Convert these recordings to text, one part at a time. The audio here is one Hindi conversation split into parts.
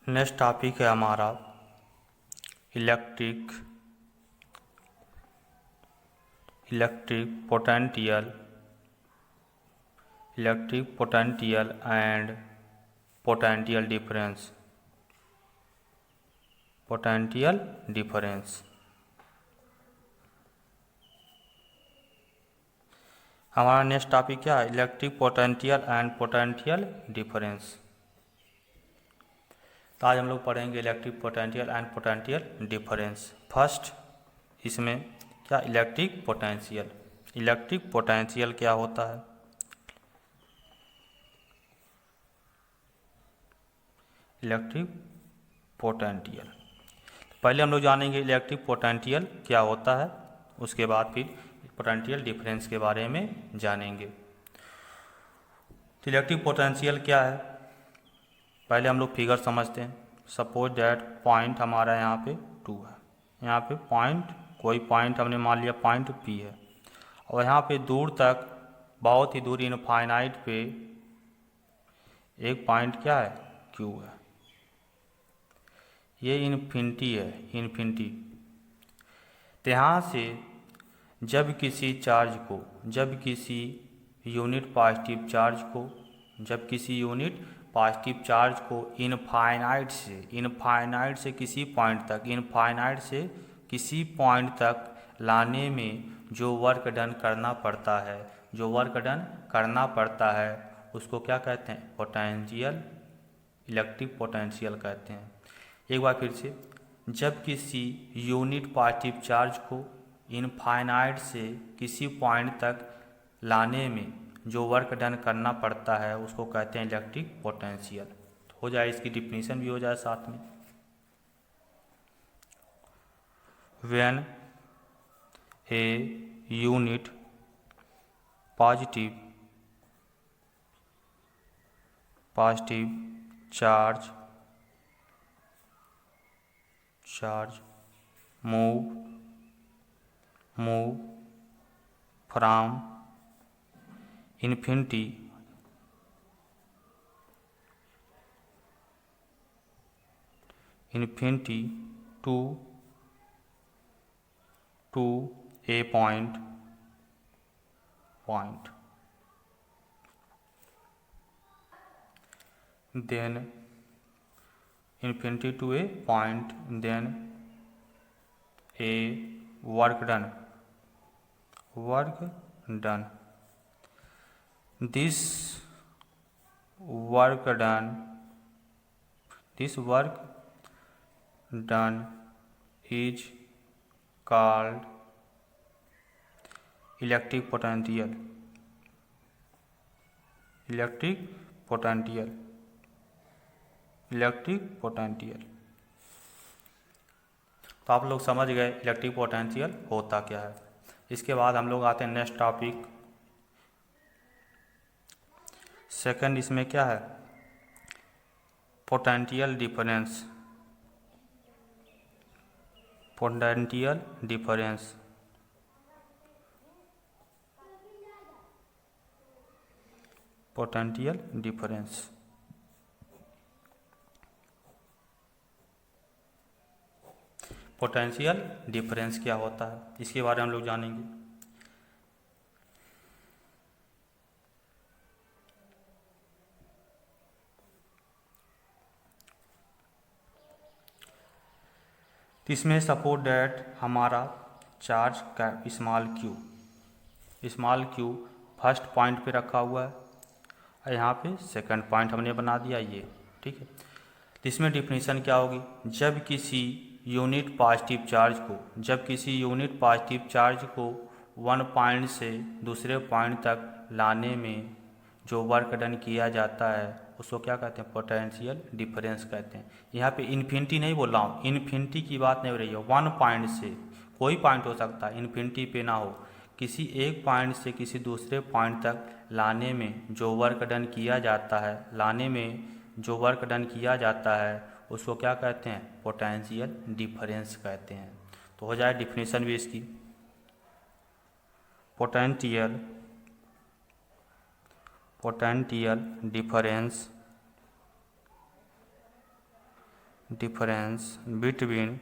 नेक्स्ट टॉपिक है हमारा electric potential and potential difference. हमारा नेक्स्ट टॉपिक क्या है? Electric potential and potential difference. तो आज हम लोग पढ़ेंगे electric potential and potential difference. First इसमें क्या इलेक्ट्रिक पोटेंशियल क्या होता है? इलेक्ट्रिक पोटेंशियल पहले हम लोग जानेंगे इलेक्ट्रिक पोटेंशियल क्या होता है, उसके बाद फिर पोटेंशियल डिफरेंस के बारे में जानेंगे। तो इलेक्ट्रिक पोटेंशियल क्या है, पहले हम लोग फिगर समझते हैं। सपोज डैट पॉइंट हमारा यहाँ पे 2 है, यहाँ पे कोई पॉइंट हमने मान लिया पॉइंट P है, और यहाँ पे दूर तक बहुत ही दूर इनफाइनाइट पे एक पॉइंट क्या है? Q है। ये इन्फिनिटी है, इन्फिनिटी। तो यहाँ से जब किसी यूनिट पॉजिटिव चार्ज को इनफाइनाइट से किसी पॉइंट तक लाने में जो वर्क डन करना पड़ता है उसको क्या कहते हैं? इलेक्ट्रिक पोटेंशियल कहते हैं। एक बार फिर से, जब किसी यूनिट पॉजिटिव चार्ज को इनफाइनाइट से किसी पॉइंट तक लाने में जो वर्क डन करना पड़ता है उसको कहते हैं इलेक्ट्रिक पोटेंशियल। हो जाए, इसकी डिफिनीशन भी हो जाए साथ में। When a unit positive charge move from infinity to a point then infinity to a point, then a work done. This work done is called electric potential. तो आप लोग समझ गए इलेक्ट्रिक पोटेंशियल होता क्या है। इसके बाद हम लोग आते हैं नेक्स्ट टॉपिक। सेकंड इसमें क्या है? Potential difference. पोटेंशियल डिफरेंस क्या होता है, इसके बारे में हम लोग जानेंगे। तो इसमें सपोज डैट हमारा चार्ज का स्मॉल क्यू फर्स्ट पॉइंट पे रखा हुआ है, और यहाँ पे सेकंड पॉइंट हमने बना दिया ये, ठीक है। तो इसमें डिफिनीशन क्या होगी? जब किसी यूनिट पॉजिटिव चार्ज को 1 पॉइंट से दूसरे पॉइंट तक लाने में जो वर्क डन किया जाता है उसको क्या कहते हैं? पोटेंशियल डिफरेंस कहते हैं। यहाँ पे इन्फिनिटी नहीं बोल रहा हूँ, इन्फिनिटी की बात नहीं हो रही है। 1 पॉइंट से, कोई पॉइंट हो सकता है, इन्फिनिटी पे ना हो, किसी एक पॉइंट से किसी दूसरे पॉइंट तक लाने में जो वर्क डन किया जाता है उसको क्या कहते हैं? पोटेंशियल डिफरेंस कहते हैं। तो हो जाए डिफिनीशन भी इसकी। Potential difference difference between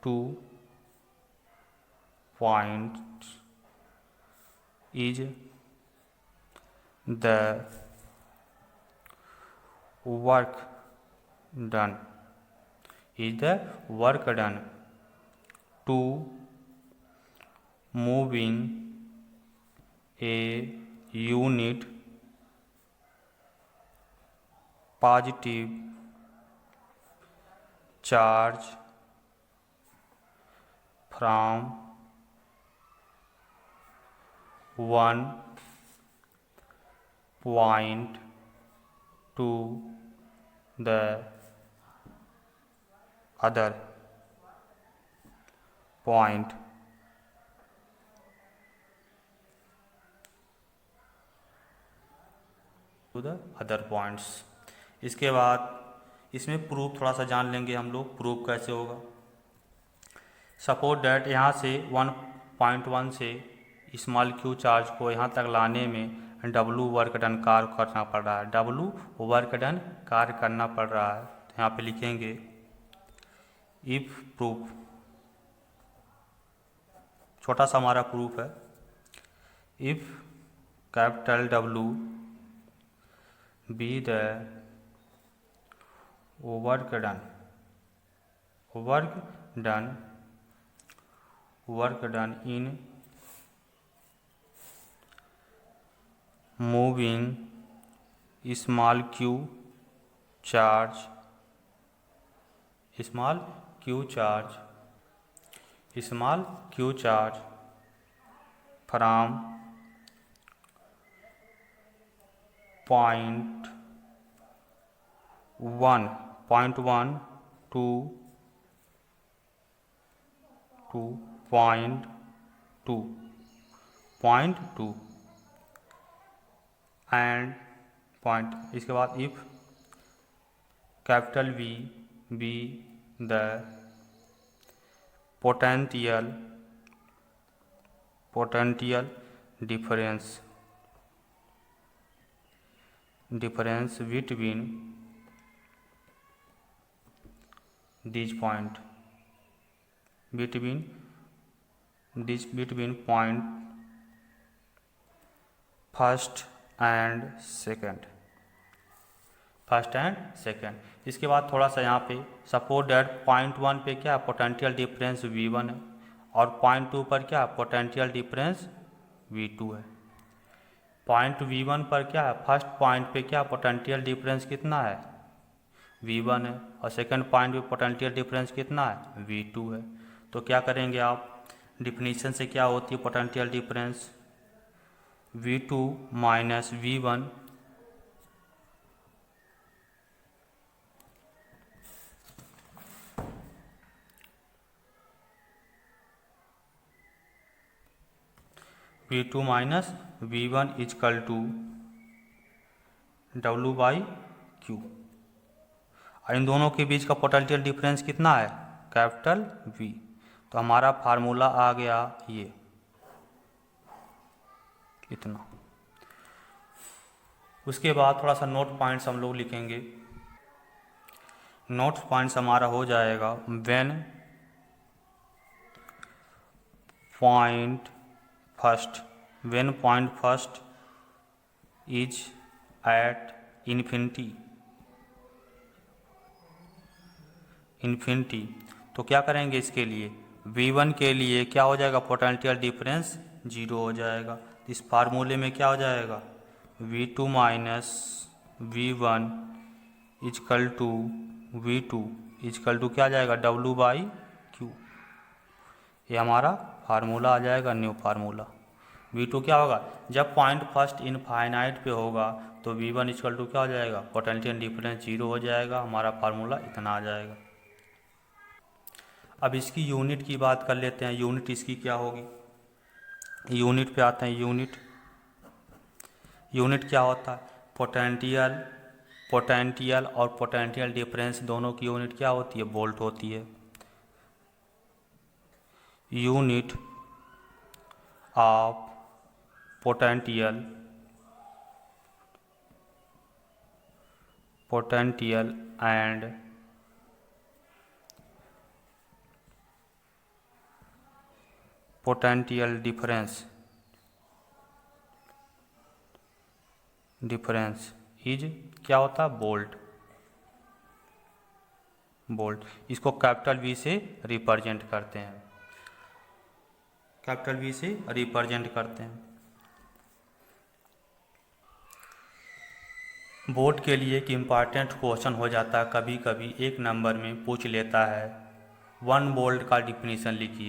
2 points is the work done to moving a unit positive charge from one point to the other point. To the other points. इसके बाद इसमें प्रूफ थोड़ा सा जान लेंगे हम लोग, प्रूफ कैसे होगा। सपोज डैट यहाँ से 1.1 से स्मॉल क्यू चार्ज को यहाँ तक लाने में डब्लू वर्क डन कार्य करना पड़ रहा है, डब्लू वर्क डन कार्य करना पड़ रहा है। तो यहाँ पे लिखेंगे इफ प्रूफ, छोटा सा हमारा प्रूफ है। If capital W be the work done in moving small Q charge from point one two point two and point. इसके बाद if capital V be the potential difference between these point, between point first and second. इसके बाद थोड़ा सा यहाँ पे सपोज डैट पॉइंट 1 पे क्या पोटेंशियल डिफरेंस V1 है और पॉइंट 2 पर क्या पोटेंशियल डिफरेंस V2 है। पॉइंट V1 पर क्या है, फर्स्ट पॉइंट पे क्या पोटेंशियल डिफरेंस कितना है V1 है और सेकंड पॉइंट पे पोटेंशियल डिफरेंस कितना है V2 है। तो क्या करेंगे आप, डिफिनीशन से क्या होती है potential difference V2 minus V1 V2 minus V1 equal to W/Q। इन दोनों के बीच का पोटेंशियल डिफरेंस कितना है कैपिटल V। तो हमारा फार्मूला आ गया ये इतना। उसके बाद थोड़ा सा नोट पॉइंट्स हम लोग लिखेंगे। नोट पॉइंट्स हमारा हो जाएगा when point first is at infinity. तो क्या करेंगे इसके लिए V1 के लिए क्या हो जाएगा पोटेंशियल डिफरेंस 0 हो जाएगा। इस फार्मूले में क्या हो जाएगा V2 minus V1 equal to V2 equal to क्या आ जाएगा W/Q। ये हमारा फार्मूला आ जाएगा न्यू फार्मूला। V2 क्या होगा जब पॉइंट फर्स्ट इनफाइनाइट पे होगा तो V1 इजकल टू क्या हो जाएगा पोटेंशियल डिफरेंस 0 हो जाएगा। हमारा फार्मूला इतना आ जाएगा। अब इसकी यूनिट की बात कर लेते हैं। यूनिट इसकी क्या होगी, यूनिट पे आते हैं। यूनिट क्या होता है पोटेंशियल और पोटेंशियल डिफरेंस दोनों की यूनिट क्या होती है वोल्ट होती है। Unit of potential potential and potential difference is क्या होता है, वोल्ट। इसको कैपिटल वी से रिप्रेजेंट करते हैं, कैपिटल वी से रिप्रेजेंट करते हैं। बोर्ड के लिए एक इम्पॉर्टेंट क्वेश्चन हो जाता है, कभी कभी एक नंबर में पूछ लेता है 1 वोल्ट का डिफिनीशन लिखिए।